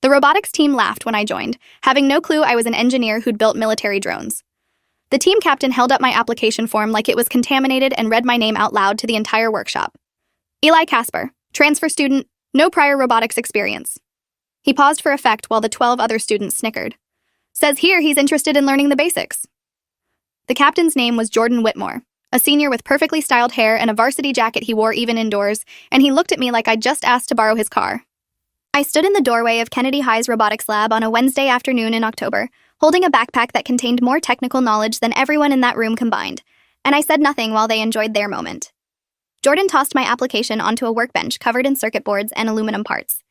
The robotics team laughed when I joined, having no clue I was an engineer who'd built military drones. The team captain held up my application form like it was contaminated and read my name out loud to the entire workshop. Eli Casper, transfer student, no prior robotics experience. He paused for effect while the 12 other students snickered. Says here he's interested in learning the basics. The captain's name was Jordan Whitmore, a senior with perfectly styled hair and a varsity jacket he wore even indoors, and he looked at me like I'd just asked to borrow his car. I stood in the doorway of Kennedy High's robotics lab on a Wednesday afternoon in October, holding a backpack that contained more technical knowledge than everyone in that room combined, and I said nothing while they enjoyed their moment. Jordan tossed my application onto a workbench covered in circuit boards and aluminum parts.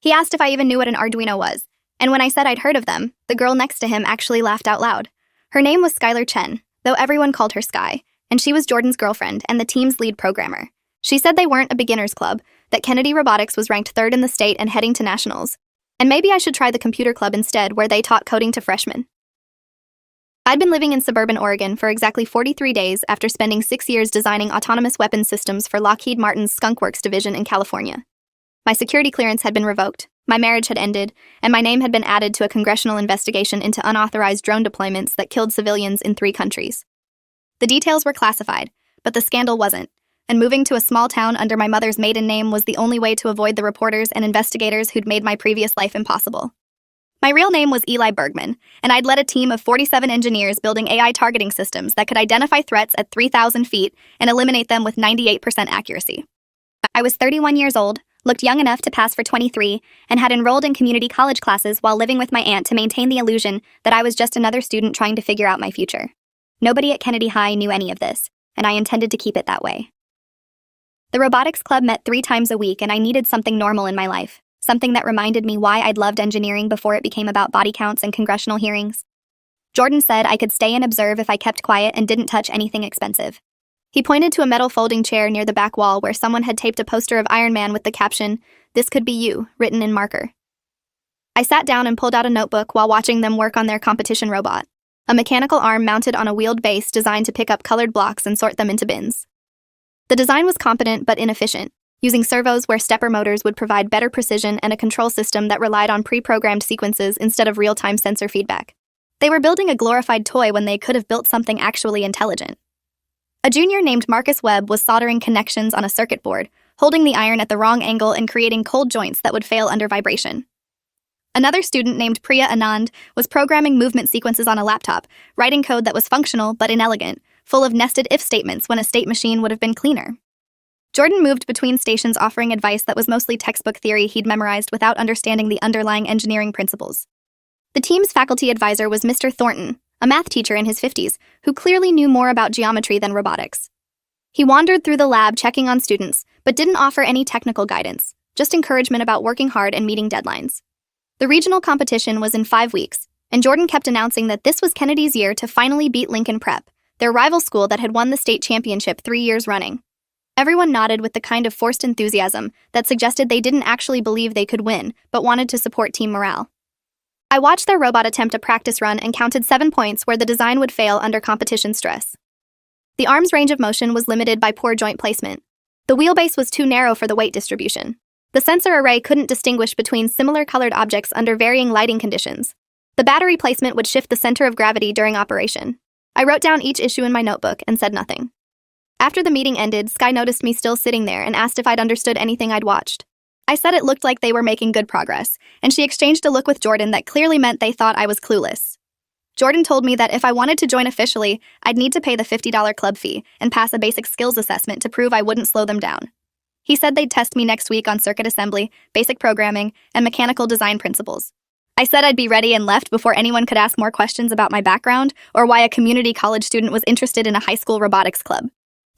He asked if I even knew what an Arduino was, and when I said I'd heard of them, the girl next to him actually laughed out loud. Her name was Skylar Chen, though everyone called her Sky, and she was Jordan's girlfriend and the team's lead programmer. She said they weren't a beginner's club, that Kennedy Robotics was ranked 3rd in the state and heading to nationals, and maybe I should try the computer club instead where they taught coding to freshmen. I'd been living in suburban Oregon for exactly 43 days after spending 6 years designing autonomous weapons systems for Lockheed Martin's Skunk Works division in California. My security clearance had been revoked, my marriage had ended, and my name had been added to a congressional investigation into unauthorized drone deployments that killed civilians in 3 countries. The details were classified, but the scandal wasn't, and moving to a small town under my mother's maiden name was the only way to avoid the reporters and investigators who'd made my previous life impossible. My real name was Eli Bergman, and I'd led a team of 47 engineers building AI targeting systems that could identify threats at 3,000 feet and eliminate them with 98% accuracy. I was 31 years old, looked young enough to pass for 23, and had enrolled in community college classes while living with my aunt to maintain the illusion that I was just another student trying to figure out my future. Nobody at Kennedy High knew any of this, and I intended to keep it that way. The robotics club met 3 times a week, and I needed something normal in my life, something that reminded me why I'd loved engineering before it became about body counts and congressional hearings. Jordan said I could stay and observe if I kept quiet and didn't touch anything expensive. He pointed to a metal folding chair near the back wall where someone had taped a poster of Iron Man with the caption, "This could be you," written in marker. I sat down and pulled out a notebook while watching them work on their competition robot, a mechanical arm mounted on a wheeled base designed to pick up colored blocks and sort them into bins. The design was competent but inefficient, using servos where stepper motors would provide better precision and a control system that relied on pre-programmed sequences instead of real-time sensor feedback. They were building a glorified toy when they could have built something actually intelligent. A junior named Marcus Webb was soldering connections on a circuit board, holding the iron at the wrong angle and creating cold joints that would fail under vibration. Another student named Priya Anand was programming movement sequences on a laptop, writing code that was functional but inelegant, full of nested if statements when a state machine would have been cleaner. Jordan moved between stations offering advice that was mostly textbook theory he'd memorized without understanding the underlying engineering principles. The team's faculty advisor was Mr. Thornton, a math teacher in his 50s, who clearly knew more about geometry than robotics. He wandered through the lab checking on students, but didn't offer any technical guidance, just encouragement about working hard and meeting deadlines. The regional competition was in 5 weeks, and Jordan kept announcing that this was Kennedy's year to finally beat Lincoln Prep, their rival school that had won the state championship 3 years running. Everyone nodded with the kind of forced enthusiasm that suggested they didn't actually believe they could win, but wanted to support team morale. I watched their robot attempt a practice run and counted 7 points where the design would fail under competition stress. The arm's range of motion was limited by poor joint placement. The wheelbase was too narrow for the weight distribution. The sensor array couldn't distinguish between similar colored objects under varying lighting conditions. The battery placement would shift the center of gravity during operation. I wrote down each issue in my notebook and said nothing. After the meeting ended, Sky noticed me still sitting there and asked if I'd understood anything I'd watched. I said it looked like they were making good progress, and she exchanged a look with Jordan that clearly meant they thought I was clueless. Jordan told me that if I wanted to join officially, I'd need to pay the $50 club fee and pass a basic skills assessment to prove I wouldn't slow them down. He said they'd test me next week on circuit assembly, basic programming, and mechanical design principles. I said I'd be ready and left before anyone could ask more questions about my background or why a community college student was interested in a high school robotics club.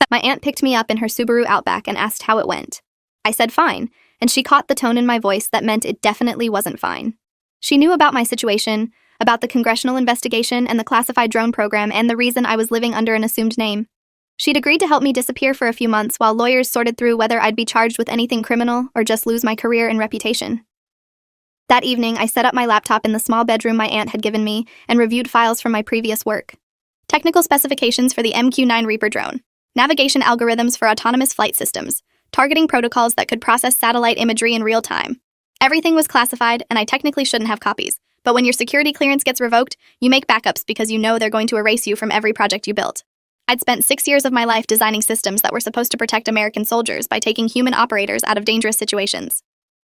My aunt picked me up in her Subaru Outback and asked how it went. I said fine, and she caught the tone in my voice that meant it definitely wasn't fine. She knew about my situation, about the congressional investigation and the classified drone program and the reason I was living under an assumed name. She'd agreed to help me disappear for a few months while lawyers sorted through whether I'd be charged with anything criminal or just lose my career and reputation. That evening, I set up my laptop in the small bedroom my aunt had given me and reviewed files from my previous work. Technical specifications for the MQ-9 Reaper drone. Navigation algorithms for autonomous flight systems. Targeting protocols that could process satellite imagery in real time. Everything was classified, and I technically shouldn't have copies. But when your security clearance gets revoked, you make backups because you know they're going to erase you from every project you built. I'd spent 6 years of my life designing systems that were supposed to protect American soldiers by taking human operators out of dangerous situations.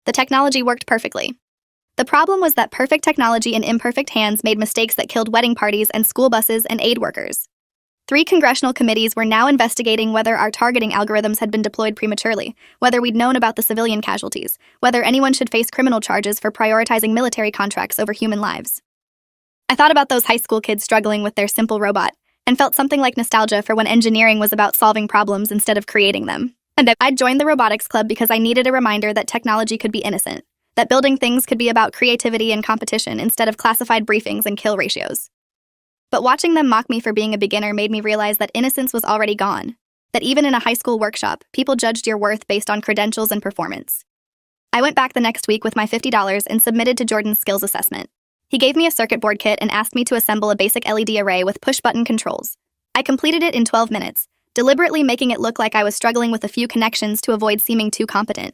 The technology worked perfectly. The problem was that perfect technology in imperfect hands made mistakes that killed wedding parties and school buses and aid workers. 3 congressional committees were now investigating whether our targeting algorithms had been deployed prematurely, whether we'd known about the civilian casualties, whether anyone should face criminal charges for prioritizing military contracts over human lives. I thought about those high school kids struggling with their simple robot, and felt something like nostalgia for when engineering was about solving problems instead of creating them. And I'd joined the Robotics Club because I needed a reminder that technology could be innocent, that building things could be about creativity and competition instead of classified briefings and kill ratios. But watching them mock me for being a beginner made me realize that innocence was already gone, that even in a high school workshop, people judged your worth based on credentials and performance. I went back the next week with my $50 and submitted to Jordan's skills assessment. He gave me a circuit board kit and asked me to assemble a basic LED array with push-button controls. I completed it in 12 minutes, deliberately making it look like I was struggling with a few connections to avoid seeming too competent.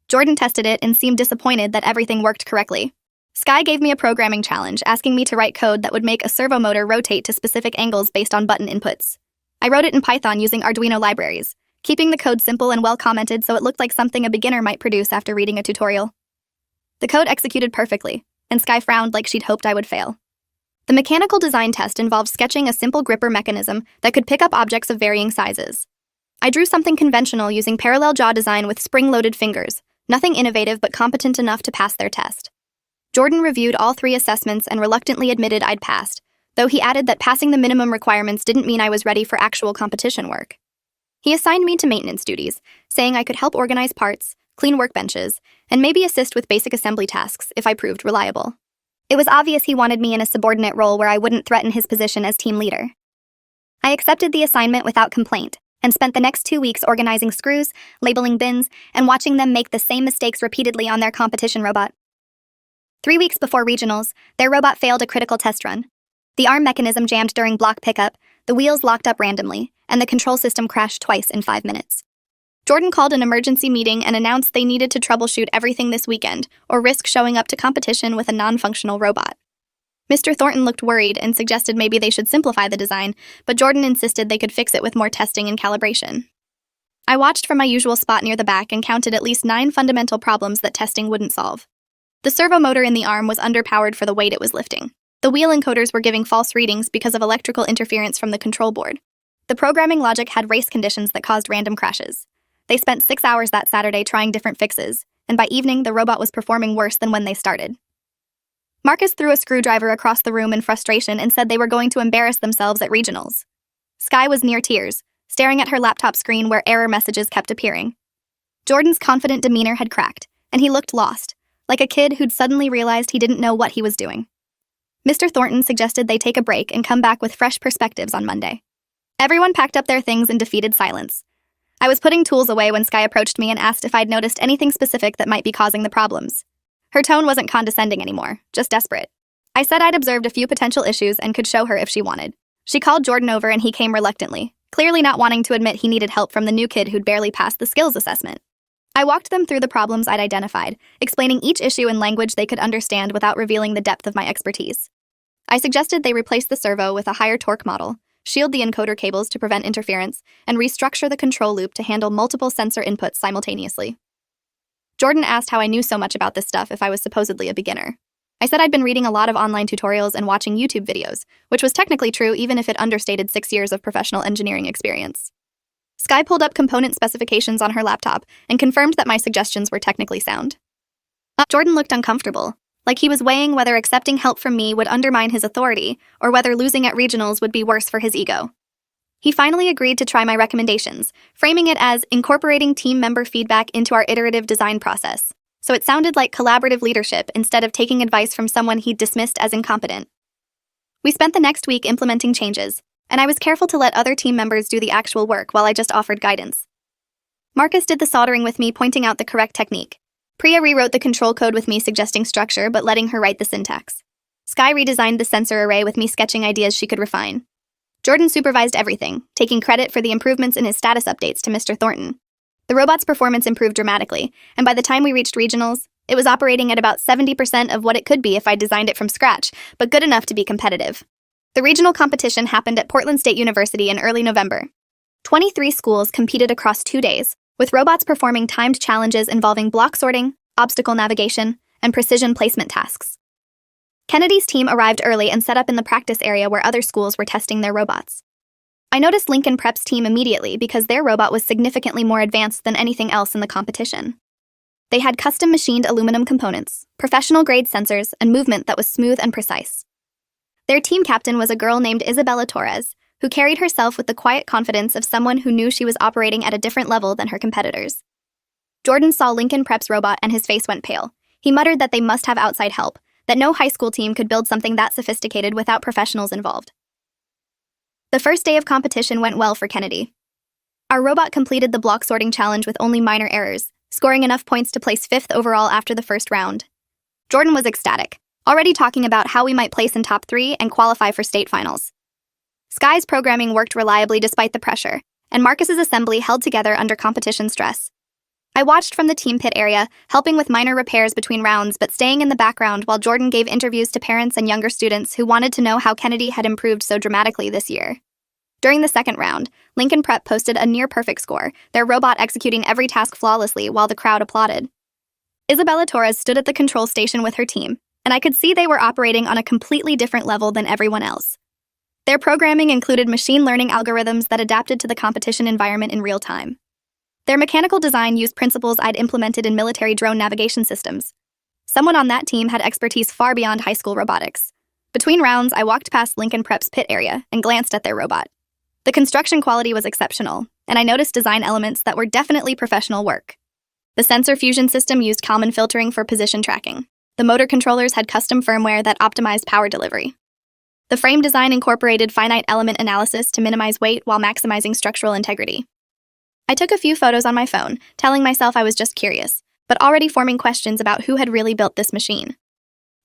Jordan tested it and seemed disappointed that everything worked correctly. Sky gave me a programming challenge, asking me to write code that would make a servo motor rotate to specific angles based on button inputs. I wrote it in Python using Arduino libraries, keeping the code simple and well-commented so it looked like something a beginner might produce after reading a tutorial. The code executed perfectly, and Sky frowned like she'd hoped I would fail. The mechanical design test involved sketching a simple gripper mechanism that could pick up objects of varying sizes. I drew something conventional using parallel jaw design with spring-loaded fingers, nothing innovative but competent enough to pass their test. Jordan reviewed all 3 assessments and reluctantly admitted I'd passed, though he added that passing the minimum requirements didn't mean I was ready for actual competition work. He assigned me to maintenance duties, saying I could help organize parts, clean workbenches, and maybe assist with basic assembly tasks if I proved reliable. It was obvious he wanted me in a subordinate role where I wouldn't threaten his position as team leader. I accepted the assignment without complaint, and spent the next 2 weeks organizing screws, labeling bins, and watching them make the same mistakes repeatedly on their competition robot. 3 weeks before regionals, their robot failed a critical test run. The arm mechanism jammed during block pickup, the wheels locked up randomly, and the control system crashed twice in 5 minutes. Jordan called an emergency meeting and announced they needed to troubleshoot everything this weekend, or risk showing up to competition with a non-functional robot. Mr. Thornton looked worried and suggested maybe they should simplify the design, but Jordan insisted they could fix it with more testing and calibration. I watched from my usual spot near the back and counted at least 9 fundamental problems that testing wouldn't solve. The servo motor in the arm was underpowered for the weight it was lifting. The wheel encoders were giving false readings because of electrical interference from the control board. The programming logic had race conditions that caused random crashes. They spent 6 hours that Saturday trying different fixes, and by evening the robot was performing worse than when they started. Marcus threw a screwdriver across the room in frustration and said they were going to embarrass themselves at regionals. Sky was near tears, staring at her laptop screen where error messages kept appearing. Jordan's confident demeanor had cracked, and he looked lost, like a kid who'd suddenly realized he didn't know what he was doing. Mr. Thornton suggested they take a break and come back with fresh perspectives on Monday. Everyone packed up their things in defeated silence. I was putting tools away when Sky approached me and asked if I'd noticed anything specific that might be causing the problems. Her tone wasn't condescending anymore, just desperate. I said I'd observed a few potential issues and could show her if she wanted. She called Jordan over and he came reluctantly, clearly not wanting to admit he needed help from the new kid who'd barely passed the skills assessment. I walked them through the problems I'd identified, explaining each issue in language they could understand without revealing the depth of my expertise. I suggested they replace the servo with a higher torque model, shield the encoder cables to prevent interference, and restructure the control loop to handle multiple sensor inputs simultaneously. Jordan asked how I knew so much about this stuff if I was supposedly a beginner. I said I'd been reading a lot of online tutorials and watching YouTube videos, which was technically true even if it understated 6 years of professional engineering experience. Sky pulled up component specifications on her laptop and confirmed that my suggestions were technically sound. Jordan looked uncomfortable, like he was weighing whether accepting help from me would undermine his authority or whether losing at regionals would be worse for his ego. He finally agreed to try my recommendations, framing it as incorporating team member feedback into our iterative design process, so it sounded like collaborative leadership instead of taking advice from someone he'd dismissed as incompetent. We spent the next week implementing changes, and I was careful to let other team members do the actual work while I just offered guidance. Marcus did the soldering with me, pointing out the correct technique. Priya rewrote the control code with me, suggesting structure but letting her write the syntax. Sky redesigned the sensor array with me, sketching ideas she could refine. Jordan supervised everything, taking credit for the improvements in his status updates to Mr. Thornton. The robot's performance improved dramatically, and by the time we reached regionals, It was operating at about 70% of what it could be if I designed it from scratch, but good enough to be competitive. The regional competition happened at Portland State University in early November. 23 schools competed across 2 days, with robots performing timed challenges involving block sorting, obstacle navigation, and precision placement tasks. Kennedy's team arrived early and set up in the practice area where other schools were testing their robots. I noticed Lincoln Prep's team immediately because their robot was significantly more advanced than anything else in the competition. They had custom-machined aluminum components, professional-grade sensors, and movement that was smooth and precise. Their team captain was a girl named Isabella Torres, who carried herself with the quiet confidence of someone who knew she was operating at a different level than her competitors. Jordan saw Lincoln Prep's robot and his face went pale. He muttered that they must have outside help, that no high school team could build something that sophisticated without professionals involved. The first day of competition went well for Kennedy. Our robot completed the block sorting challenge with only minor errors, scoring enough points to place 5th overall after the first round. Jordan was ecstatic, already talking about how we might place in top 3 and qualify for state finals. Sky's programming worked reliably despite the pressure, and Marcus's assembly held together under competition stress. I watched from the team pit area, helping with minor repairs between rounds but staying in the background while Jordan gave interviews to parents and younger students who wanted to know how Kennedy had improved so dramatically this year. During the second round, Lincoln Prep posted a near-perfect score, their robot executing every task flawlessly while the crowd applauded. Isabella Torres stood at the control station with her team, and I could see they were operating on a completely different level than everyone else. Their programming included machine learning algorithms that adapted to the competition environment in real time. Their mechanical design used principles I'd implemented in military drone navigation systems. Someone on that team had expertise far beyond high school robotics. Between rounds, I walked past Lincoln Prep's pit area and glanced at their robot. The construction quality was exceptional, and I noticed design elements that were definitely professional work. The sensor fusion system used Kalman filtering for position tracking. The motor controllers had custom firmware that optimized power delivery. The frame design incorporated finite element analysis to minimize weight while maximizing structural integrity. I took a few photos on my phone, telling myself I was just curious, but already forming questions about who had really built this machine.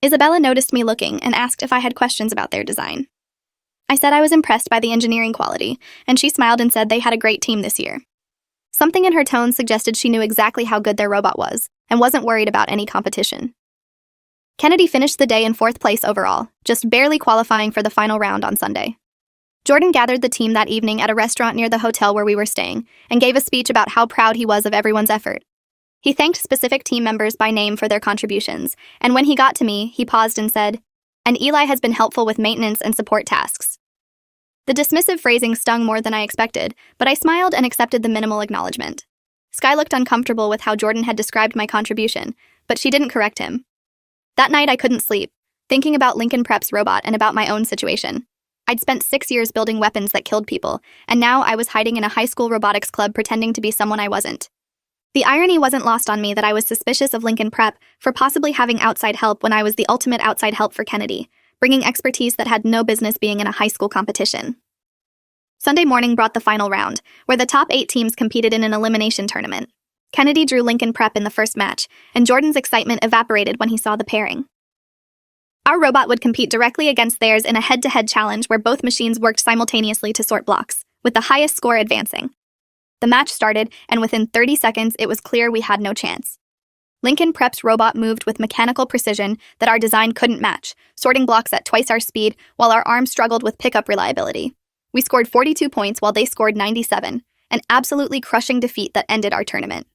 Isabella noticed me looking and asked if I had questions about their design. I said I was impressed by the engineering quality, and she smiled and said they had a great team this year. Something in her tone suggested she knew exactly how good their robot was, and wasn't worried about any competition. Kennedy finished the day in 4th place overall, just barely qualifying for the final round on Sunday. Jordan gathered the team that evening at a restaurant near the hotel where we were staying, and gave a speech about how proud he was of everyone's effort. He thanked specific team members by name for their contributions, and when he got to me, he paused and said, "And Eli has been helpful with maintenance and support tasks." The dismissive phrasing stung more than I expected, but I smiled and accepted the minimal acknowledgement. Sky looked uncomfortable with how Jordan had described my contribution, but she didn't correct him. That night I couldn't sleep, thinking about Lincoln Prep's robot and about my own situation. I'd spent 6 years building weapons that killed people, and now I was hiding in a high school robotics club pretending to be someone I wasn't. The irony wasn't lost on me that I was suspicious of Lincoln Prep for possibly having outside help when I was the ultimate outside help for Kennedy, bringing expertise that had no business being in a high school competition. Sunday morning brought the final round, where the top 8 teams competed in an elimination tournament. Kennedy drew Lincoln Prep in the first match, and Jordan's excitement evaporated when he saw the pairing. Our robot would compete directly against theirs in a head-to-head challenge where both machines worked simultaneously to sort blocks, with the highest score advancing. The match started, and within 30 seconds it was clear we had no chance. Lincoln Prep's robot moved with mechanical precision that our design couldn't match, sorting blocks at twice our speed while our arms struggled with pickup reliability. We scored 42 points while they scored 97, an absolutely crushing defeat that ended our tournament.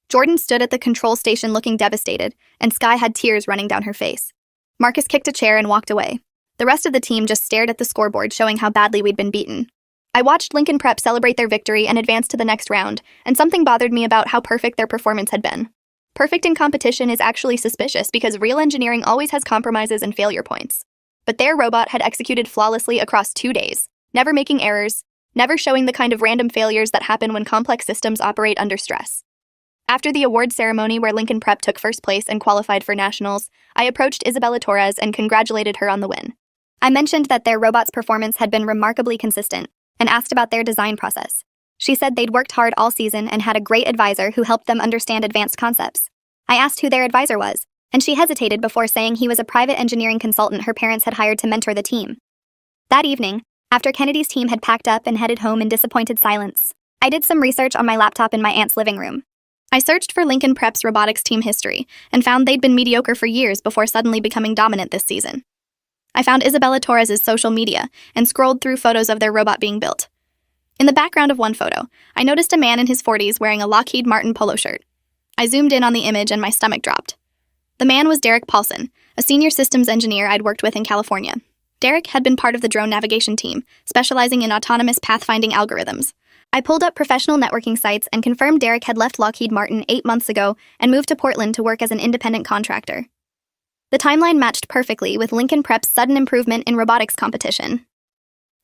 Jordan stood at the control station looking devastated, and Sky had tears running down her face. Marcus kicked a chair and walked away. The rest of the team just stared at the scoreboard showing how badly we'd been beaten. I watched Lincoln Prep celebrate their victory and advance to the next round, and something bothered me about how perfect their performance had been. Perfect in competition is actually suspicious because real engineering always has compromises and failure points. But their robot had executed flawlessly across 2 days, never making errors, never showing the kind of random failures that happen when complex systems operate under stress. After the award ceremony where Lincoln Prep took first place and qualified for nationals, I approached Isabella Torres and congratulated her on the win. I mentioned that their robot's performance had been remarkably consistent, and asked about their design process. She said they'd worked hard all season and had a great advisor who helped them understand advanced concepts. I asked who their advisor was, and she hesitated before saying he was a private engineering consultant her parents had hired to mentor the team. That evening, after Kennedy's team had packed up and headed home in disappointed silence, I did some research on my laptop in my aunt's living room. I searched for Lincoln Prep's robotics team history and found they'd been mediocre for years before suddenly becoming dominant this season. I found Isabella Torres's social media and scrolled through photos of their robot being built. In the background of one photo, I noticed a man in his 40s wearing a Lockheed Martin polo shirt. I zoomed in on the image and my stomach dropped. The man was Derek Paulson, a senior systems engineer I'd worked with in California. Derek had been part of the drone navigation team, specializing in autonomous pathfinding algorithms. I pulled up professional networking sites and confirmed Derek had left Lockheed Martin 8 months ago and moved to Portland to work as an independent contractor. The timeline matched perfectly with Lincoln Prep's sudden improvement in robotics competition.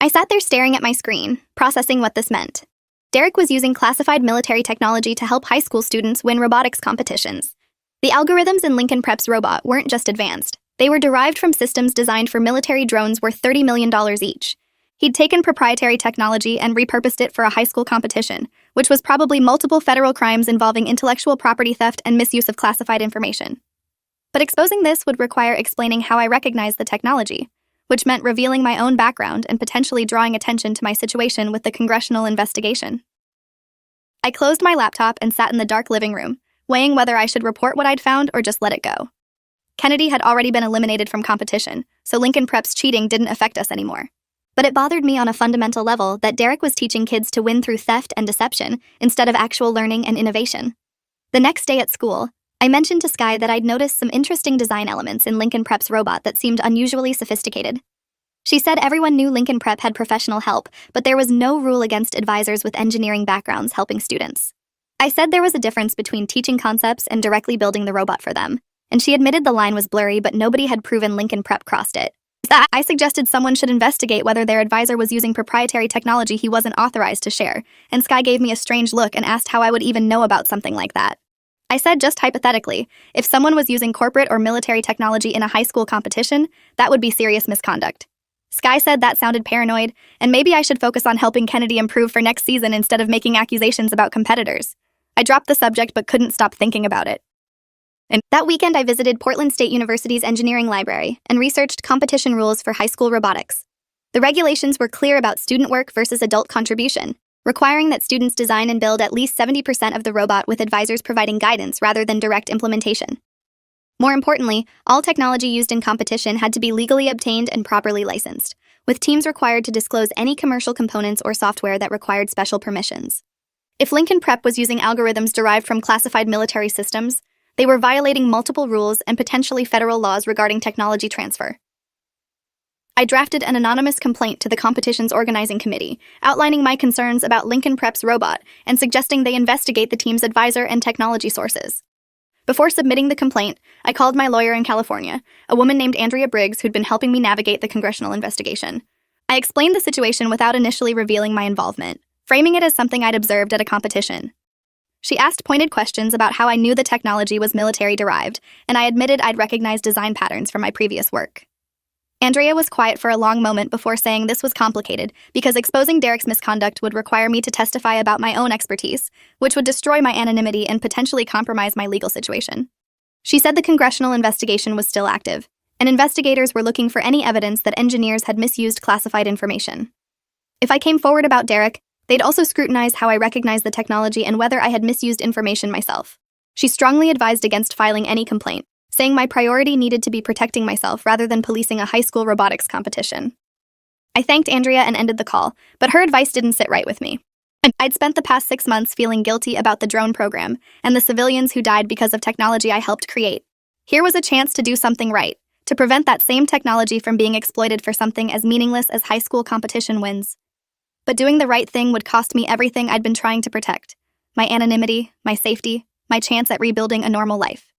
I sat there staring at my screen, processing what this meant. Derek was using classified military technology to help high school students win robotics competitions. The algorithms in Lincoln Prep's robot weren't just advanced. They were derived from systems designed for military drones worth $30 million each. He'd taken proprietary technology and repurposed it for a high school competition, which was probably multiple federal crimes involving intellectual property theft and misuse of classified information. But exposing this would require explaining how I recognized the technology, which meant revealing my own background and potentially drawing attention to my situation with the congressional investigation. I closed my laptop and sat in the dark living room, weighing whether I should report what I'd found or just let it go. Kennedy had already been eliminated from competition, so Lincoln Prep's cheating didn't affect us anymore. But it bothered me on a fundamental level that Derek was teaching kids to win through theft and deception instead of actual learning and innovation. The next day at school, I mentioned to Sky that I'd noticed some interesting design elements in Lincoln Prep's robot that seemed unusually sophisticated. She said everyone knew Lincoln Prep had professional help, but there was no rule against advisors with engineering backgrounds helping students. I said there was a difference between teaching concepts and directly building the robot for them, and she admitted the line was blurry, but nobody had proven Lincoln Prep crossed it. I suggested someone should investigate whether their advisor was using proprietary technology he wasn't authorized to share, and Sky gave me a strange look and asked how I would even know about something like that. I said just hypothetically, if someone was using corporate or military technology in a high school competition, that would be serious misconduct. Sky said that sounded paranoid, and maybe I should focus on helping Kennedy improve for next season instead of making accusations about competitors. I dropped the subject but couldn't stop thinking about it. And that weekend I visited Portland State University's engineering library and researched competition rules for high school robotics. The regulations were clear about student work versus adult contribution, requiring that students design and build at least 70% of the robot with advisors providing guidance rather than direct implementation. More importantly, all technology used in competition had to be legally obtained and properly licensed, with teams required to disclose any commercial components or software that required special permissions. If Lincoln Prep was using algorithms derived from classified military systems, they were violating multiple rules and potentially federal laws regarding technology transfer. I drafted an anonymous complaint to the competition's organizing committee, outlining my concerns about Lincoln Prep's robot and suggesting they investigate the team's advisor and technology sources. Before submitting the complaint, I called my lawyer in California, a woman named Andrea Briggs who'd been helping me navigate the congressional investigation. I explained the situation without initially revealing my involvement, framing it as something I'd observed at a competition. She asked pointed questions about how I knew the technology was military-derived, and I admitted I'd recognized design patterns from my previous work. Andrea was quiet for a long moment before saying this was complicated because exposing Derek's misconduct would require me to testify about my own expertise, which would destroy my anonymity and potentially compromise my legal situation. She said the congressional investigation was still active, and investigators were looking for any evidence that engineers had misused classified information. If I came forward about Derek, they'd also scrutinize how I recognized the technology and whether I had misused information myself. She strongly advised against filing any complaint, saying my priority needed to be protecting myself rather than policing a high school robotics competition. I thanked Andrea and ended the call, but her advice didn't sit right with me. I'd spent the past 6 months feeling guilty about the drone program and the civilians who died because of technology I helped create. Here was a chance to do something right, to prevent that same technology from being exploited for something as meaningless as high school competition wins. But doing the right thing would cost me everything I'd been trying to protect: my anonymity, my safety, my chance at rebuilding a normal life.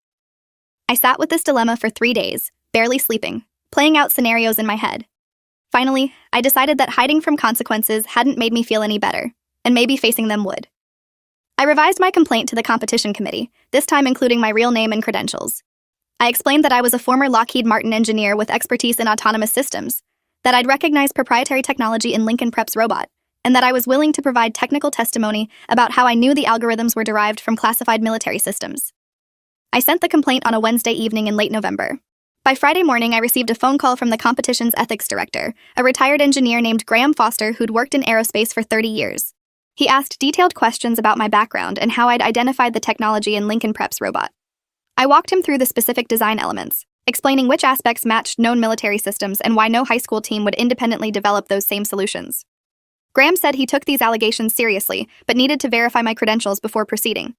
I sat with this dilemma for 3 days, barely sleeping, playing out scenarios in my head. Finally, I decided that hiding from consequences hadn't made me feel any better, and maybe facing them would. I revised my complaint to the competition committee, this time including my real name and credentials. I explained that I was a former Lockheed Martin engineer with expertise in autonomous systems, that I'd recognized proprietary technology in Lincoln Prep's robot, and that I was willing to provide technical testimony about how I knew the algorithms were derived from classified military systems. I sent the complaint on a Wednesday evening in late November. By Friday morning, I received a phone call from the competition's ethics director, a retired engineer named Graham Foster who'd worked in aerospace for 30 years. He asked detailed questions about my background and how I'd identified the technology in Lincoln Prep's robot. I walked him through the specific design elements, explaining which aspects matched known military systems and why no high school team would independently develop those same solutions. Graham said he took these allegations seriously, but needed to verify my credentials before proceeding.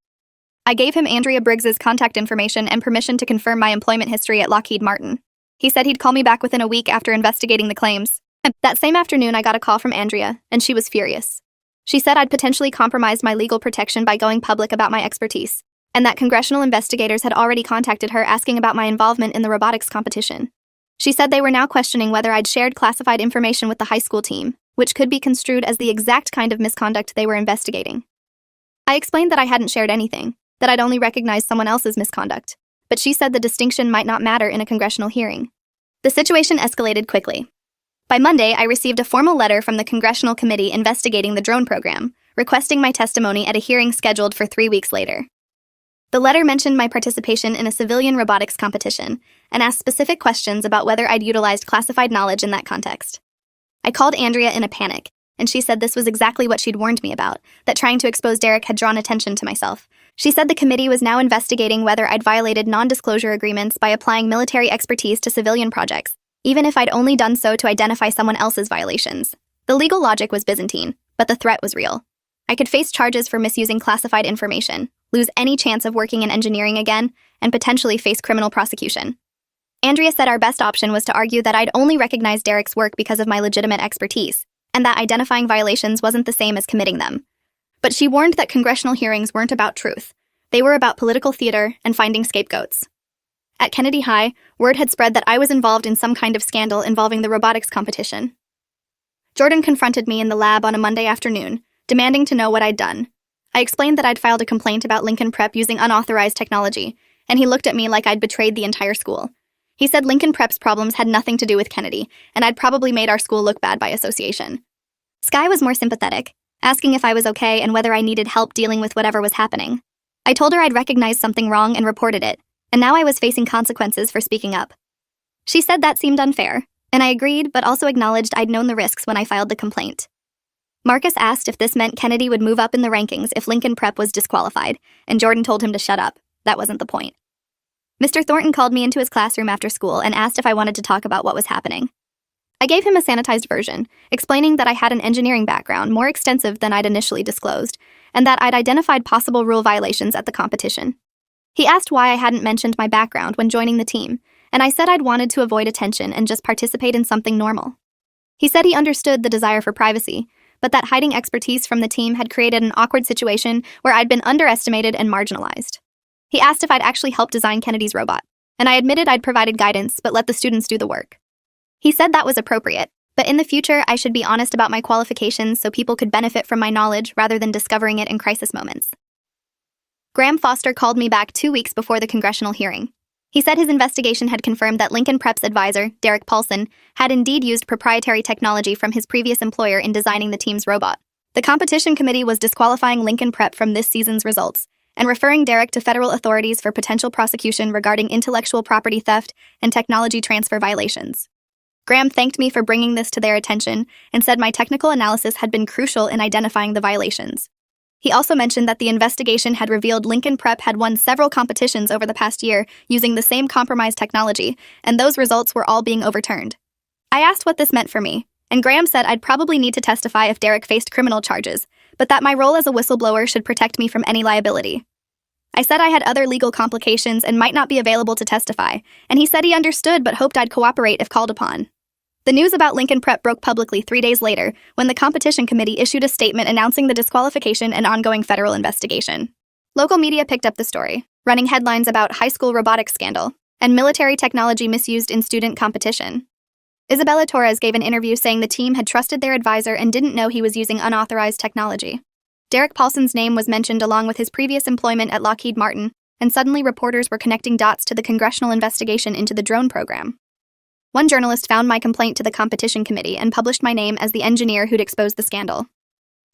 I gave him Andrea Briggs's contact information and permission to confirm my employment history at Lockheed Martin. He said he'd call me back within a week after investigating the claims. That same afternoon, I got a call from Andrea, and she was furious. She said I'd potentially compromised my legal protection by going public about my expertise, and that congressional investigators had already contacted her asking about my involvement in the robotics competition. She said they were now questioning whether I'd shared classified information with the high school team, which could be construed as the exact kind of misconduct they were investigating. I explained that I hadn't shared anything, that I'd only recognized someone else's misconduct, but she said the distinction might not matter in a congressional hearing. The situation escalated quickly. By Monday, I received a formal letter from the Congressional Committee investigating the drone program, requesting my testimony at a hearing scheduled for 3 weeks later. The letter mentioned my participation in a civilian robotics competition and asked specific questions about whether I'd utilized classified knowledge in that context. I called Andrea in a panic, and she said this was exactly what she'd warned me about, that trying to expose Derek had drawn attention to myself. She said the committee was now investigating whether I'd violated non-disclosure agreements by applying military expertise to civilian projects, even if I'd only done so to identify someone else's violations. The legal logic was Byzantine, but the threat was real. I could face charges for misusing classified information, lose any chance of working in engineering again, and potentially face criminal prosecution. Andrea said our best option was to argue that I'd only recognized Derek's work because of my legitimate expertise, and that identifying violations wasn't the same as committing them. But she warned that congressional hearings weren't about truth. They were about political theater and finding scapegoats. At Kennedy High, word had spread that I was involved in some kind of scandal involving the robotics competition. Jordan confronted me in the lab on a Monday afternoon, demanding to know what I'd done. I explained that I'd filed a complaint about Lincoln Prep using unauthorized technology, and he looked at me like I'd betrayed the entire school. He said Lincoln Prep's problems had nothing to do with Kennedy, and I'd probably made our school look bad by association. Sky was more sympathetic, asking if I was okay and whether I needed help dealing with whatever was happening. I told her I'd recognized something wrong and reported it, and now I was facing consequences for speaking up. She said that seemed unfair, and I agreed, but also acknowledged I'd known the risks when I filed the complaint. Marcus asked if this meant Kennedy would move up in the rankings if Lincoln Prep was disqualified, and Jordan told him to shut up. That wasn't the point. Mr. Thornton called me into his classroom after school and asked if I wanted to talk about what was happening. I gave him a sanitized version, explaining that I had an engineering background more extensive than I'd initially disclosed, and that I'd identified possible rule violations at the competition. He asked why I hadn't mentioned my background when joining the team, and I said I'd wanted to avoid attention and just participate in something normal. He said he understood the desire for privacy, but that hiding expertise from the team had created an awkward situation where I'd been underestimated and marginalized. He asked if I'd actually helped design Kennedy's robot, and I admitted I'd provided guidance but let the students do the work. He said that was appropriate, but in the future I should be honest about my qualifications so people could benefit from my knowledge rather than discovering it in crisis moments. Graham Foster called me back 2 weeks before the congressional hearing. He said his investigation had confirmed that Lincoln Prep's advisor, Derek Paulson, had indeed used proprietary technology from his previous employer in designing the team's robot. The competition committee was disqualifying Lincoln Prep from this season's results and referring Derek to federal authorities for potential prosecution regarding intellectual property theft and technology transfer violations. Graham thanked me for bringing this to their attention and said my technical analysis had been crucial in identifying the violations. He also mentioned that the investigation had revealed Lincoln Prep had won several competitions over the past year using the same compromised technology, and those results were all being overturned. I asked what this meant for me, and Graham said I'd probably need to testify if Derek faced criminal charges, but that my role as a whistleblower should protect me from any liability. I said I had other legal complications and might not be available to testify, and he said he understood but hoped I'd cooperate if called upon. The news about Lincoln Prep broke publicly 3 days later when the competition committee issued a statement announcing the disqualification and ongoing federal investigation. Local media picked up the story, running headlines about high school robotics scandal and military technology misused in student competition. Isabella Torres gave an interview saying the team had trusted their advisor and didn't know he was using unauthorized technology. Derek Paulson's name was mentioned along with his previous employment at Lockheed Martin, and suddenly reporters were connecting dots to the congressional investigation into the drone program. One journalist found my complaint to the competition committee and published my name as the engineer who'd exposed the scandal.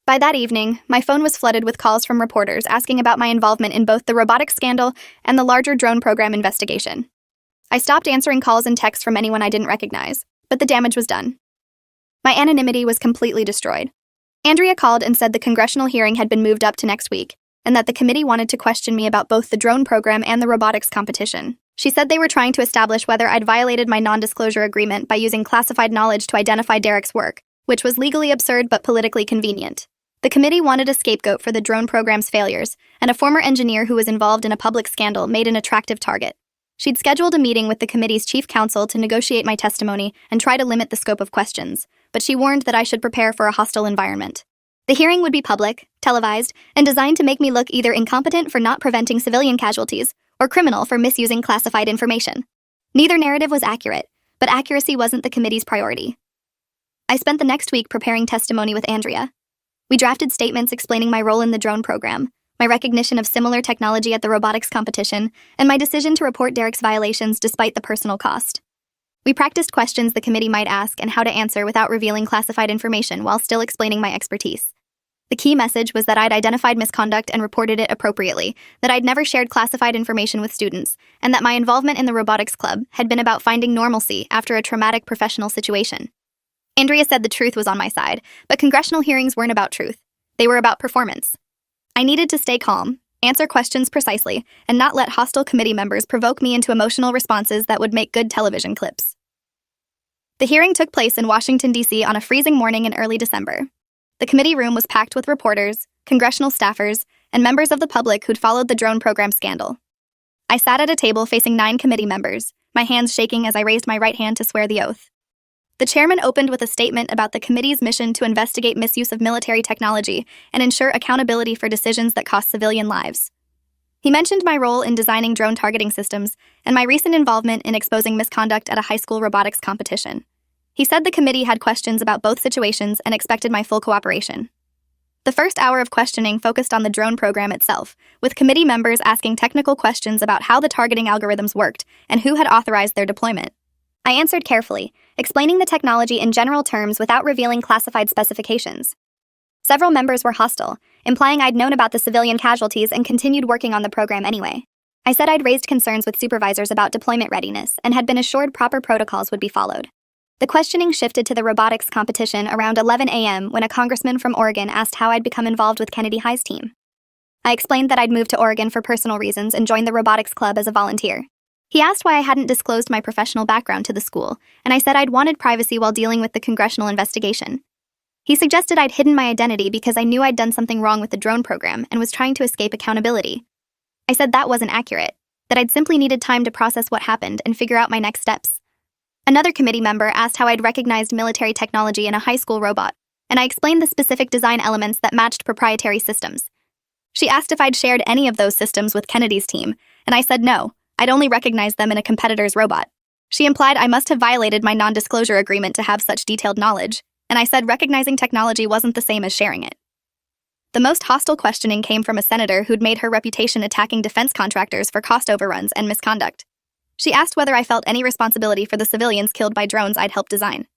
By that evening, my phone was flooded with calls from reporters asking about my involvement in both the robotics scandal and the larger drone program investigation. I stopped answering calls and texts from anyone I didn't recognize, but the damage was done. My anonymity was completely destroyed. Andrea called and said the congressional hearing had been moved up to next week, and that the committee wanted to question me about both the drone program and the robotics competition. She said they were trying to establish whether I'd violated my non-disclosure agreement by using classified knowledge to identify Derek's work, which was legally absurd but politically convenient. The committee wanted a scapegoat for the drone program's failures, and a former engineer who was involved in a public scandal made an attractive target. She'd scheduled a meeting with the committee's chief counsel to negotiate my testimony and try to limit the scope of questions, but she warned that I should prepare for a hostile environment. The hearing would be public, televised, and designed to make me look either incompetent for not preventing civilian casualties or criminal for misusing classified information. Neither narrative was accurate, but accuracy wasn't the committee's priority. I spent the next week preparing testimony with Andrea. We drafted statements explaining my role in the drone program, my recognition of similar technology at the robotics competition, and my decision to report Derek's violations despite the personal cost. We practiced questions the committee might ask and how to answer without revealing classified information while still explaining my expertise. The key message was that I'd identified misconduct and reported it appropriately, that I'd never shared classified information with students, and that my involvement in the robotics club had been about finding normalcy after a traumatic professional situation. Andrea said the truth was on my side, but congressional hearings weren't about truth. They were about performance. I needed to stay calm, answer questions precisely, and not let hostile committee members provoke me into emotional responses that would make good television clips. The hearing took place in Washington, D.C. on a freezing morning in early December. The committee room was packed with reporters, congressional staffers, and members of the public who'd followed the drone program scandal. I sat at a table facing 9 committee members, my hands shaking as I raised my right hand to swear the oath. The chairman opened with a statement about the committee's mission to investigate misuse of military technology and ensure accountability for decisions that cost civilian lives. He mentioned my role in designing drone targeting systems and my recent involvement in exposing misconduct at a high school robotics competition. He said the committee had questions about both situations and expected my full cooperation. The first hour of questioning focused on the drone program itself, with committee members asking technical questions about how the targeting algorithms worked and who had authorized their deployment. I answered carefully, explaining the technology in general terms without revealing classified specifications. Several members were hostile, implying I'd known about the civilian casualties and continued working on the program anyway. I said I'd raised concerns with supervisors about deployment readiness and had been assured proper protocols would be followed. The questioning shifted to the robotics competition around 11 a.m. when a congressman from Oregon asked how I'd become involved with Kennedy High's team. I explained that I'd moved to Oregon for personal reasons and joined the robotics club as a volunteer. He asked why I hadn't disclosed my professional background to the school, and I said I'd wanted privacy while dealing with the congressional investigation. He suggested I'd hidden my identity because I knew I'd done something wrong with the drone program and was trying to escape accountability. I said that wasn't accurate, that I'd simply needed time to process what happened and figure out my next steps. Another committee member asked how I'd recognized military technology in a high school robot, and I explained the specific design elements that matched proprietary systems. She asked if I'd shared any of those systems with Kennedy's team, and I said no, I'd only recognized them in a competitor's robot. She implied I must have violated my non-disclosure agreement to have such detailed knowledge, and I said recognizing technology wasn't the same as sharing it. The most hostile questioning came from a senator who'd made her reputation attacking defense contractors for cost overruns and misconduct. She asked whether I felt any responsibility for the civilians killed by drones I'd helped design.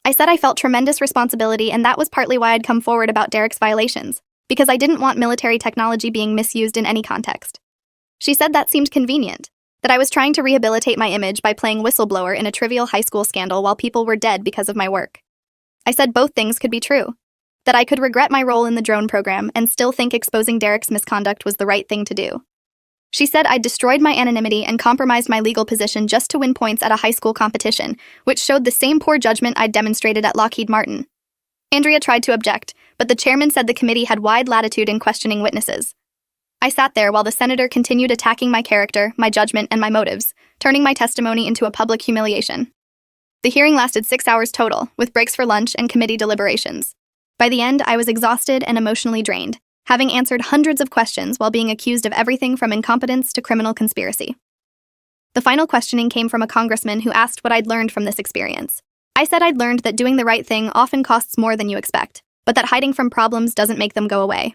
I said I felt tremendous responsibility, and that was partly why I'd come forward about Derek's violations, because I didn't want military technology being misused in any context. She said that seemed convenient, that I was trying to rehabilitate my image by playing whistleblower in a trivial high school scandal while people were dead because of my work. I said both things could be true, that I could regret my role in the drone program and still think exposing Derek's misconduct was the right thing to do. She said I'd destroyed my anonymity and compromised my legal position just to win points at a high school competition, which showed the same poor judgment I'd demonstrated at Lockheed Martin. Andrea tried to object, but the chairman said the committee had wide latitude in questioning witnesses. I sat there while the senator continued attacking my character, my judgment, and my motives, turning my testimony into a public humiliation. The hearing lasted 6 hours total, with breaks for lunch and committee deliberations. By the end, I was exhausted and emotionally drained, having answered hundreds of questions while being accused of everything from incompetence to criminal conspiracy. The final questioning came from a congressman who asked what I'd learned from this experience. I said I'd learned that doing the right thing often costs more than you expect, but that hiding from problems doesn't make them go away.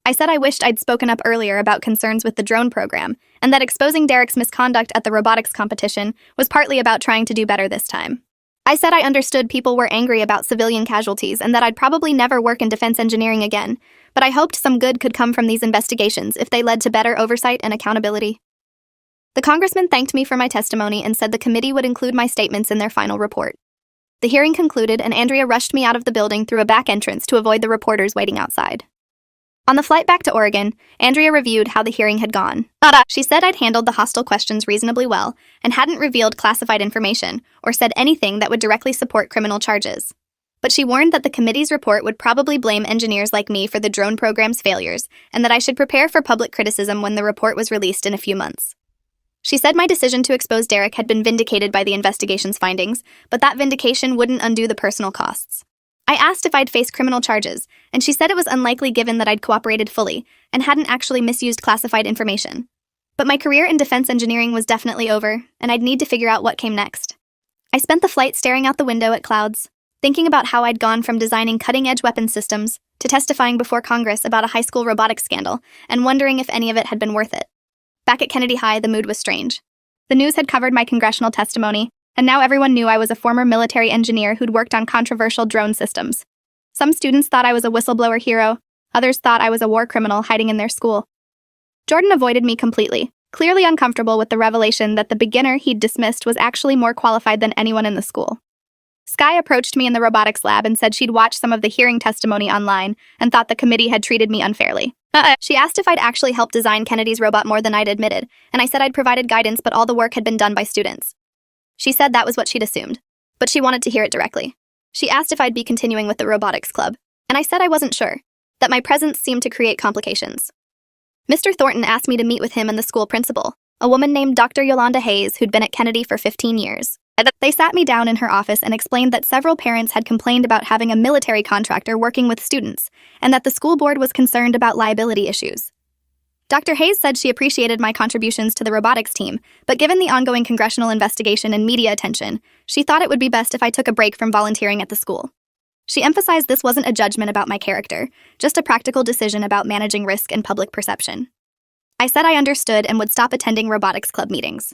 I said I wished I'd spoken up earlier about concerns with the drone program, and that exposing Derek's misconduct at the robotics competition was partly about trying to do better this time. I said I understood people were angry about civilian casualties and that I'd probably never work in defense engineering again, but I hoped some good could come from these investigations if they led to better oversight and accountability. The congressman thanked me for my testimony and said the committee would include my statements in their final report. The hearing concluded, and Andrea rushed me out of the building through a back entrance to avoid the reporters waiting outside. On the flight back to Oregon, Andrea reviewed how the hearing had gone. She said I'd handled the hostile questions reasonably well and hadn't revealed classified information or said anything that would directly support criminal charges. But she warned that the committee's report would probably blame engineers like me for the drone program's failures and that I should prepare for public criticism when the report was released in a few months. She said my decision to expose Derek had been vindicated by the investigation's findings, but that vindication wouldn't undo the personal costs. I asked if I'd face criminal charges, and she said it was unlikely given that I'd cooperated fully and hadn't actually misused classified information. But my career in defense engineering was definitely over, and I'd need to figure out what came next. I spent the flight staring out the window at clouds, thinking about how I'd gone from designing cutting-edge weapons systems to testifying before Congress about a high school robotics scandal, and wondering if any of it had been worth it. Back at Kennedy High, the mood was strange. The news had covered my congressional testimony, and now everyone knew I was a former military engineer who'd worked on controversial drone systems. Some students thought I was a whistleblower hero, others thought I was a war criminal hiding in their school. Jordan avoided me completely, clearly uncomfortable with the revelation that the beginner he'd dismissed was actually more qualified than anyone in the school. Sky approached me in the robotics lab and said she'd watched some of the hearing testimony online and thought the committee had treated me unfairly. She asked if I'd actually helped design Kennedy's robot more than I'd admitted, and I said I'd provided guidance but all the work had been done by students. She said that was what she'd assumed, but she wanted to hear it directly. She asked if I'd be continuing with the robotics club, and I said I wasn't sure, that my presence seemed to create complications. Mr. Thornton asked me to meet with him and the school principal, a woman named Dr. Yolanda Hayes who'd been at Kennedy for 15 years. They sat me down in her office and explained that several parents had complained about having a military contractor working with students, and that the school board was concerned about liability issues. Dr. Hayes said she appreciated my contributions to the robotics team, but given the ongoing congressional investigation and media attention, she thought it would be best if I took a break from volunteering at the school. She emphasized this wasn't a judgment about my character, just a practical decision about managing risk and public perception. I said I understood and would stop attending robotics club meetings.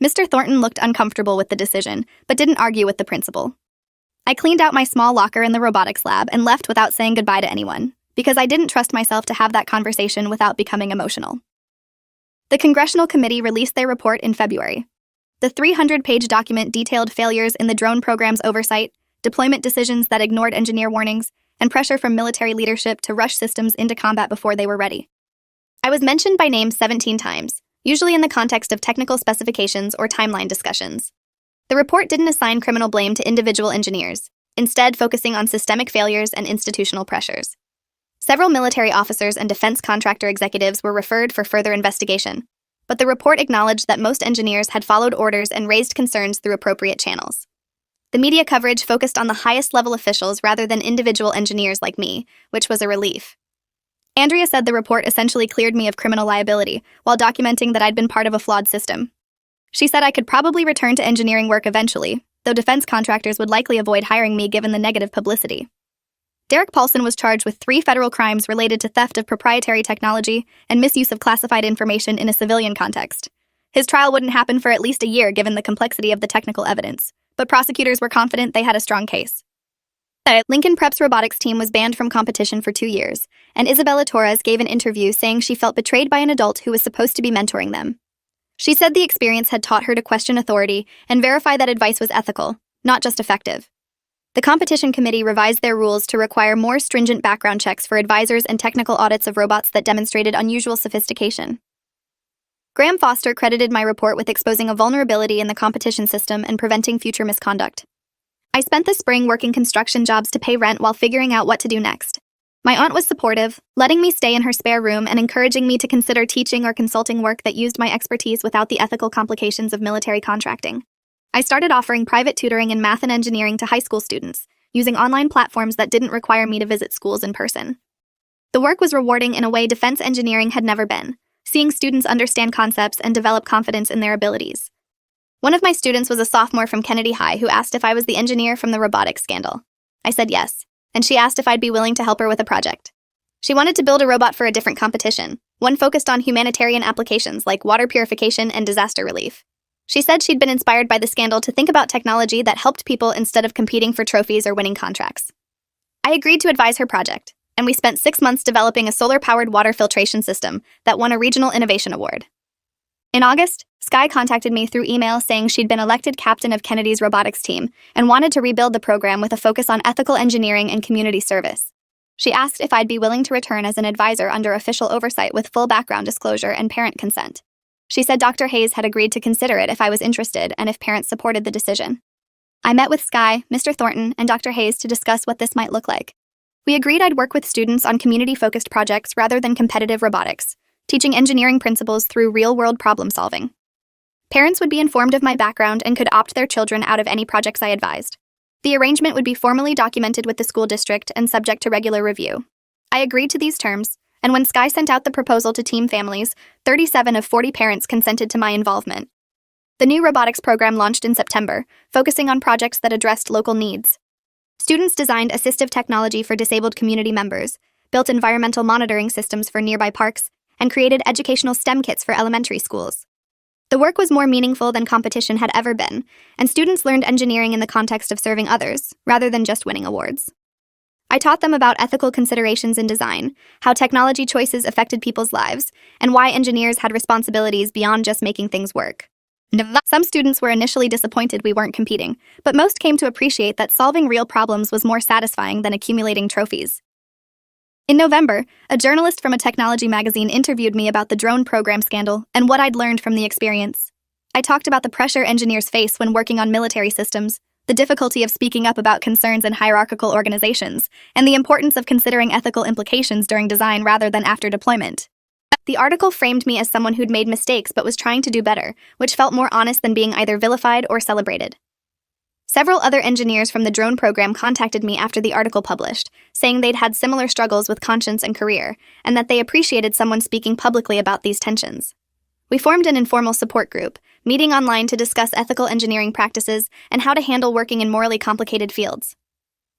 Mr. Thornton looked uncomfortable with the decision, but didn't argue with the principal. I cleaned out my small locker in the robotics lab and left without saying goodbye to anyone, because I didn't trust myself to have that conversation without becoming emotional. The Congressional Committee released their report in February. The 300-page document detailed failures in the drone program's oversight, deployment decisions that ignored engineer warnings, and pressure from military leadership to rush systems into combat before they were ready. I was mentioned by name 17 times, usually in the context of technical specifications or timeline discussions. The report didn't assign criminal blame to individual engineers, instead focusing on systemic failures and institutional pressures. Several military officers and defense contractor executives were referred for further investigation, but the report acknowledged that most engineers had followed orders and raised concerns through appropriate channels. The media coverage focused on the highest-level officials rather than individual engineers like me, which was a relief. Andrea said the report essentially cleared me of criminal liability, while documenting that I'd been part of a flawed system. She said I could probably return to engineering work eventually, though defense contractors would likely avoid hiring me given the negative publicity. Derek Paulson was charged with 3 federal crimes related to theft of proprietary technology and misuse of classified information in a civilian context. His trial wouldn't happen for at least a year given the complexity of the technical evidence, but prosecutors were confident they had a strong case. Lincoln Prep's robotics team was banned from competition for 2 years, and Isabella Torres gave an interview saying she felt betrayed by an adult who was supposed to be mentoring them. She said the experience had taught her to question authority and verify that advice was ethical, not just effective. The competition committee revised their rules to require more stringent background checks for advisors and technical audits of robots that demonstrated unusual sophistication. Graham Foster credited my report with exposing a vulnerability in the competition system and preventing future misconduct. I spent the spring working construction jobs to pay rent while figuring out what to do next. My aunt was supportive, letting me stay in her spare room and encouraging me to consider teaching or consulting work that used my expertise without the ethical complications of military contracting. I started offering private tutoring in math and engineering to high school students, using online platforms that didn't require me to visit schools in person. The work was rewarding in a way defense engineering had never been, seeing students understand concepts and develop confidence in their abilities. One of my students was a sophomore from Kennedy High who asked if I was the engineer from the robotics scandal. I said yes, and she asked if I'd be willing to help her with a project. She wanted to build a robot for a different competition, one focused on humanitarian applications like water purification and disaster relief. She said she'd been inspired by the scandal to think about technology that helped people instead of competing for trophies or winning contracts. I agreed to advise her project, and we spent 6 months developing a solar-powered water filtration system that won a regional innovation award. In August, Sky contacted me through email saying she'd been elected captain of Kennedy's robotics team and wanted to rebuild the program with a focus on ethical engineering and community service. She asked if I'd be willing to return as an advisor under official oversight with full background disclosure and parent consent. She said Dr. Hayes had agreed to consider it if I was interested and if parents supported the decision. I met with Sky, Mr. Thornton, and Dr. Hayes to discuss what this might look like. We agreed I'd work with students on community-focused projects rather than competitive robotics, teaching engineering principles through real-world problem-solving. Parents would be informed of my background and could opt their children out of any projects I advised. The arrangement would be formally documented with the school district and subject to regular review. I agreed to these terms, and when Sky sent out the proposal to team families, 37 of 40 parents consented to my involvement. The new robotics program launched in September, focusing on projects that addressed local needs. Students designed assistive technology for disabled community members, built environmental monitoring systems for nearby parks, and created educational STEM kits for elementary schools. The work was more meaningful than competition had ever been, and students learned engineering in the context of serving others, rather than just winning awards. I taught them about ethical considerations in design, how technology choices affected people's lives, and why engineers had responsibilities beyond just making things work. Some students were initially disappointed we weren't competing, but most came to appreciate that solving real problems was more satisfying than accumulating trophies. In November, a journalist from a technology magazine interviewed me about the drone program scandal and what I'd learned from the experience. I talked about the pressure engineers face when working on military systems, the difficulty of speaking up about concerns in hierarchical organizations, and the importance of considering ethical implications during design rather than after deployment. The article framed me as someone who'd made mistakes but was trying to do better, which felt more honest than being either vilified or celebrated. Several other engineers from the drone program contacted me after the article published, saying they'd had similar struggles with conscience and career, and that they appreciated someone speaking publicly about these tensions. We formed an informal support group, meeting online to discuss ethical engineering practices and how to handle working in morally complicated fields.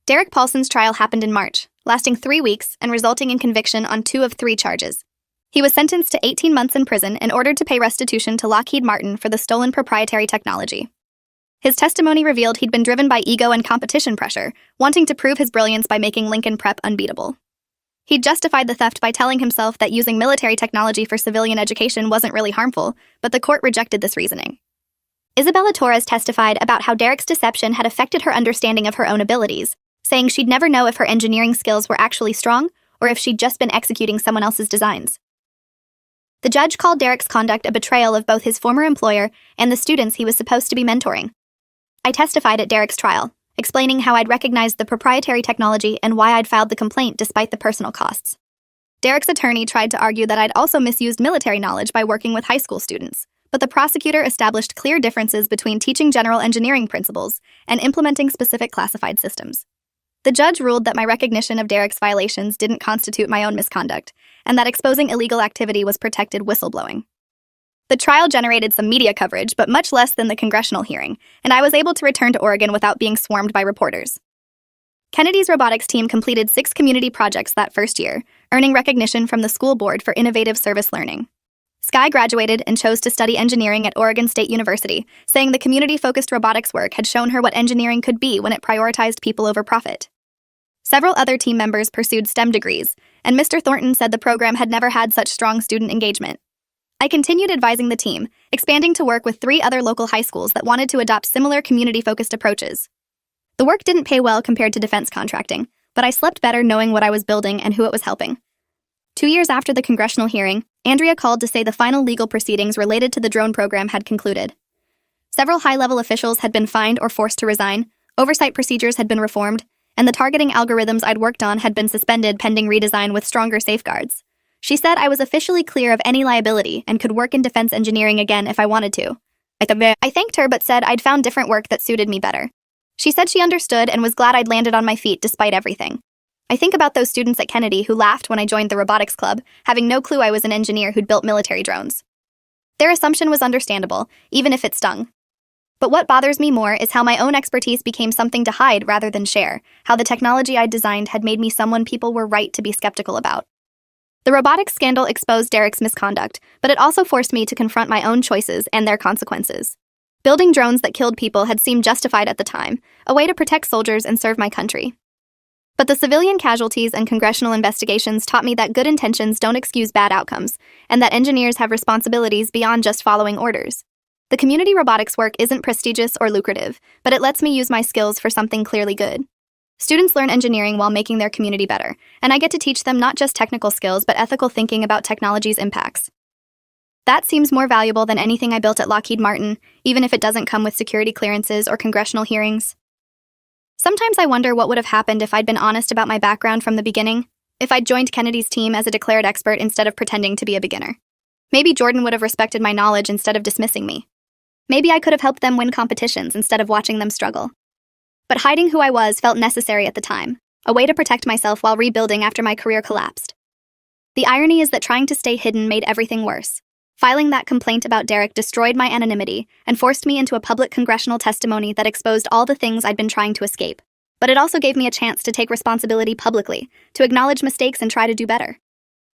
Derek Paulson's trial happened in March, lasting 3 weeks and resulting in conviction on 2 of 3 charges. He was sentenced to 18 months in prison and ordered to pay restitution to Lockheed Martin for the stolen proprietary technology. His testimony revealed he'd been driven by ego and competition pressure, wanting to prove his brilliance by making Lincoln Prep unbeatable. He'd justified the theft by telling himself that using military technology for civilian education wasn't really harmful, but the court rejected this reasoning. Isabella Torres testified about how Derek's deception had affected her understanding of her own abilities, saying she'd never know if her engineering skills were actually strong or if she'd just been executing someone else's designs. The judge called Derek's conduct a betrayal of both his former employer and the students he was supposed to be mentoring. I testified at Derek's trial, explaining how I'd recognized the proprietary technology and why I'd filed the complaint despite the personal costs. Derek's attorney tried to argue that I'd also misused military knowledge by working with high school students, but the prosecutor established clear differences between teaching general engineering principles and implementing specific classified systems. The judge ruled that my recognition of Derek's violations didn't constitute my own misconduct, and that exposing illegal activity was protected whistleblowing. The trial generated some media coverage, but much less than the congressional hearing, and I was able to return to Oregon without being swarmed by reporters. Kennedy's robotics team completed 6 community projects that first year, earning recognition from the school board for innovative service learning. Sky graduated and chose to study engineering at Oregon State University, saying the community-focused robotics work had shown her what engineering could be when it prioritized people over profit. Several other team members pursued STEM degrees, and Mr. Thornton said the program had never had such strong student engagement. I continued advising the team, expanding to work with 3 other local high schools that wanted to adopt similar community-focused approaches. The work didn't pay well compared to defense contracting, but I slept better knowing what I was building and who it was helping. 2 years after the congressional hearing, Andrea called to say the final legal proceedings related to the drone program had concluded. Several high-level officials had been fined or forced to resign, oversight procedures had been reformed, and the targeting algorithms I'd worked on had been suspended pending redesign with stronger safeguards. She said I was officially clear of any liability and could work in defense engineering again if I wanted to. I thanked her but said I'd found different work that suited me better. She said she understood and was glad I'd landed on my feet despite everything. I think about those students at Kennedy who laughed when I joined the robotics club, having no clue I was an engineer who'd built military drones. Their assumption was understandable, even if it stung. But what bothers me more is how my own expertise became something to hide rather than share, how the technology I'd designed had made me someone people were right to be skeptical about. The robotics scandal exposed Derek's misconduct, but it also forced me to confront my own choices and their consequences. Building drones that killed people had seemed justified at the time, a way to protect soldiers and serve my country. But the civilian casualties and congressional investigations taught me that good intentions don't excuse bad outcomes, and that engineers have responsibilities beyond just following orders. The community robotics work isn't prestigious or lucrative, but it lets me use my skills for something clearly good. Students learn engineering while making their community better, and I get to teach them not just technical skills but ethical thinking about technology's impacts. That seems more valuable than anything I built at Lockheed Martin, even if it doesn't come with security clearances or congressional hearings. Sometimes I wonder what would have happened if I'd been honest about my background from the beginning, if I'd joined Kennedy's team as a declared expert instead of pretending to be a beginner. Maybe Jordan would have respected my knowledge instead of dismissing me. Maybe I could have helped them win competitions instead of watching them struggle. But hiding who I was felt necessary at the time, a way to protect myself while rebuilding after my career collapsed. The irony is that trying to stay hidden made everything worse. Filing that complaint about Derek destroyed my anonymity and forced me into a public congressional testimony that exposed all the things I'd been trying to escape. But it also gave me a chance to take responsibility publicly, to acknowledge mistakes and try to do better.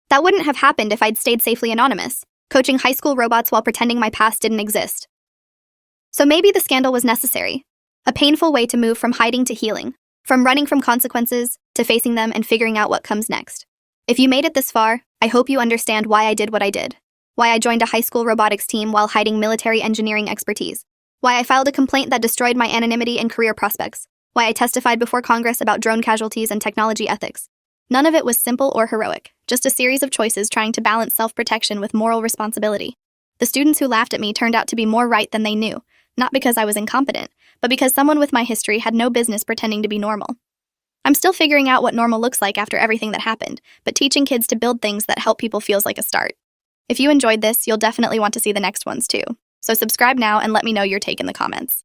That wouldn't have happened if I'd stayed safely anonymous, coaching high school robots while pretending my past didn't exist. So maybe the scandal was necessary, a painful way to move from hiding to healing, from running from consequences to facing them and figuring out what comes next. If you made it this far, I hope you understand why I did what I did. Why I joined a high school robotics team while hiding military engineering expertise. Why I filed a complaint that destroyed my anonymity and career prospects. Why I testified before Congress about drone casualties and technology ethics. None of it was simple or heroic, just a series of choices trying to balance self-protection with moral responsibility. The students who laughed at me turned out to be more right than they knew, not because I was incompetent, but because someone with my history had no business pretending to be normal. I'm still figuring out what normal looks like after everything that happened, but teaching kids to build things that help people feels like a start. If you enjoyed this, you'll definitely want to see the next ones too. So subscribe now and let me know your take in the comments.